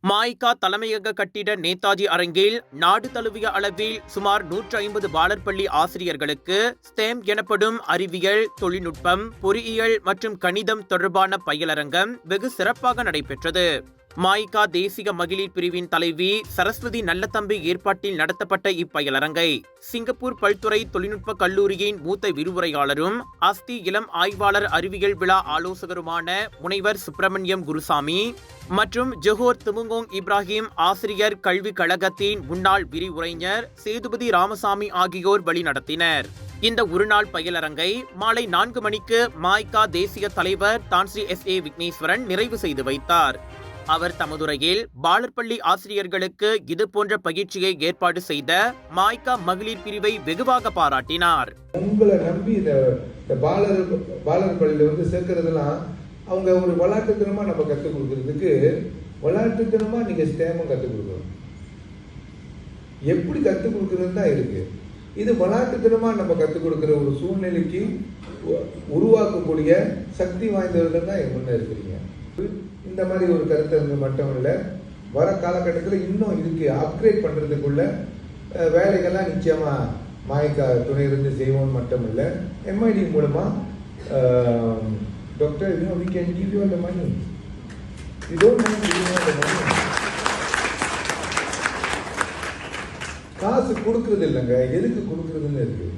மாய்கா தலைமையக கட்டிட நேதாஜி அரங்கில் நாடு தழுவிய அளவில் சுமார் 150 பாலர் பள்ளி ஆசிரியர்களுக்கு ஸ்டெம் எனப்படும் அறிவியல், தொழில்நுட்பம், பொறியியல் மற்றும் கணிதம் தொடர்பான பயிலரங்கம் வெகு சிறப்பாக நடைபெற்றது. மாய்கா தேசிய மகளிர் பிரிவின் தலைவி சரஸ்வதி நல்லதம்பி ஏற்பாட்டில் நடத்தப்பட்ட இப்பயிலரங்கை சிங்கப்பூர் பல்துறை தொழில்நுட்ப கல்லூரியின் மூத்த விரிவுரையாளரும் அஸ்தி இளம் ஆய்வாளர் அறிவியல் விழா ஆலோசகருமான முனைவர் சுப்பிரமணியம் குருசாமி மற்றும் ஜொஹோர் துமுங்கோங் இப்ராஹிம் ஆசிரியர் கல்விக் கழகத்தின் முன்னாள் விரிவுரைஞர் சேதுபதி ராமசாமி ஆகியோர் வழிநடத்தினர். இந்த ஒருநாள் பயிலரங்கை மாலை 4 மணிக்கு மாய்கா தேசிய தலைவர் தான்ஸ்ரீ SA விக்னேஸ்வரன் நிறைவு செய்து வைத்தார். அவர் தமதுரையில் பாலர் பள்ளி ஆசிரியர்களுக்கு இதுபோன்ற பயிற்சியை ஏற்பாடு செய்த மாய்கா மகளிர் பிரிவை வெகுவாக பாராட்டினார். உங்களை நம்பி இந்த பாலர் பள்ளியில சேர்க்கறதெல்லாம் அவங்க ஒரு விளையாட்டுத்தனமா நம்ம கற்றுக் கொடுக்கறதுக்கு விளையாட்டுத்தனமா நீங்க ஸ்டேமும் கற்றுக் கொடுக்கணும். எப்படி கற்றுக் கொடுக்கறது தான் இருக்கு. இது விளையாட்டுத்தனமா நம்ம கற்றுக் கொடுக்கிற ஒரு சூழ்நிலைக்கு உருவாக்கக்கூடிய சக்தி வாய்ந்தவர்கள் தான் முன்ன இருக்கிறீங்க. இந்த மாதிரி ஒரு கருத்தை மட்டும் இல்லை, வர காலகட்டத்தில் இன்னும் இதுக்கு அப்கிரேட் பண்ணுறதுக்குள்ள வேலைகள்லாம் நிச்சயமா மாய்கா துணை இருந்து செய்வோம் மட்டும் இல்லை, MID மூலமா doctor we can give you all the money. You don't mind giving all the money. காசு கொடுக்கறது இல்லைங்க, எதுக்கு கொடுக்கறதுன்னு இருக்கு.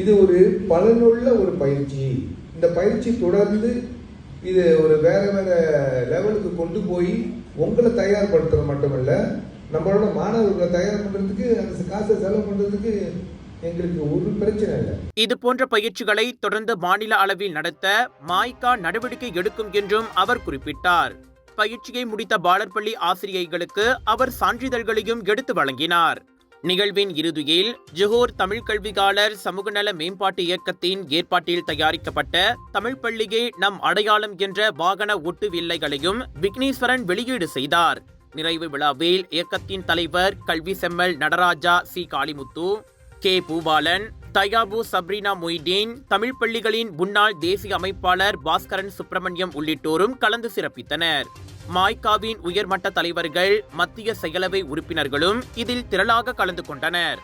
இது ஒரு பலனுள்ள ஒரு பயிற்சி. இந்த பயிற்சி தொடர்ந்து இது ஒரு வேற வேற லெவலுக்கு கொண்டு போய் உங்களை தயார்படுத்துறது மட்டுமல்ல, நம்மளோட மாணவர்களை தயார் பண்றதுக்கு அந்த காசை செலவு பண்றதுக்கு எங்களுக்கு ஒரு பிரச்சனை இல்லை. இது போன்ற பயிற்சிகளை தொடர்ந்து மாநில அளவில் நடத்த மாய்கா நடவடிக்கை எடுக்கும் என்றும் அவர் குறிப்பிட்டார். பயிற்சியை முடித்த பாலர் பள்ளி ஆசிரியைகளுக்கு அவர் சான்றிதழ்களையும் எடுத்து வழங்கினார். நிகழ்வின் இறுதியில் ஜொஹோர் தமிழ் கல்வியாளர் சமூக நல மேம்பாட்டு இயக்கத்தின் ஏற்பாட்டில் தயாரிக்கப்பட்ட தமிழ் பள்ளியே நம் அடையாளம் என்ற வாகன ஒட்டு வில்லைகளையும் விக்னேஸ்வரன் வெளியீடு செய்தார். நிறைவு விழாவில் இயக்கத்தின் தலைவர் கல்வி செம்மல் நடராஜா C. காளிமுத்து, K. பூபாலன், தயாபு சப்ரீனா மொய்டீன், தமிழ் பள்ளிகளின் முன்னாள் தேசிய அமைப்பாளர் பாஸ்கரன் சுப்பிரமணியம் உள்ளிட்டோரும் கலந்து சிறப்பித்தனர். மாய்காவின் உயர்மட்ட தலைவர்கள், மத்திய செயலவை உறுப்பினர்களும் இதில் திரளாக கலந்து கொண்டனர்.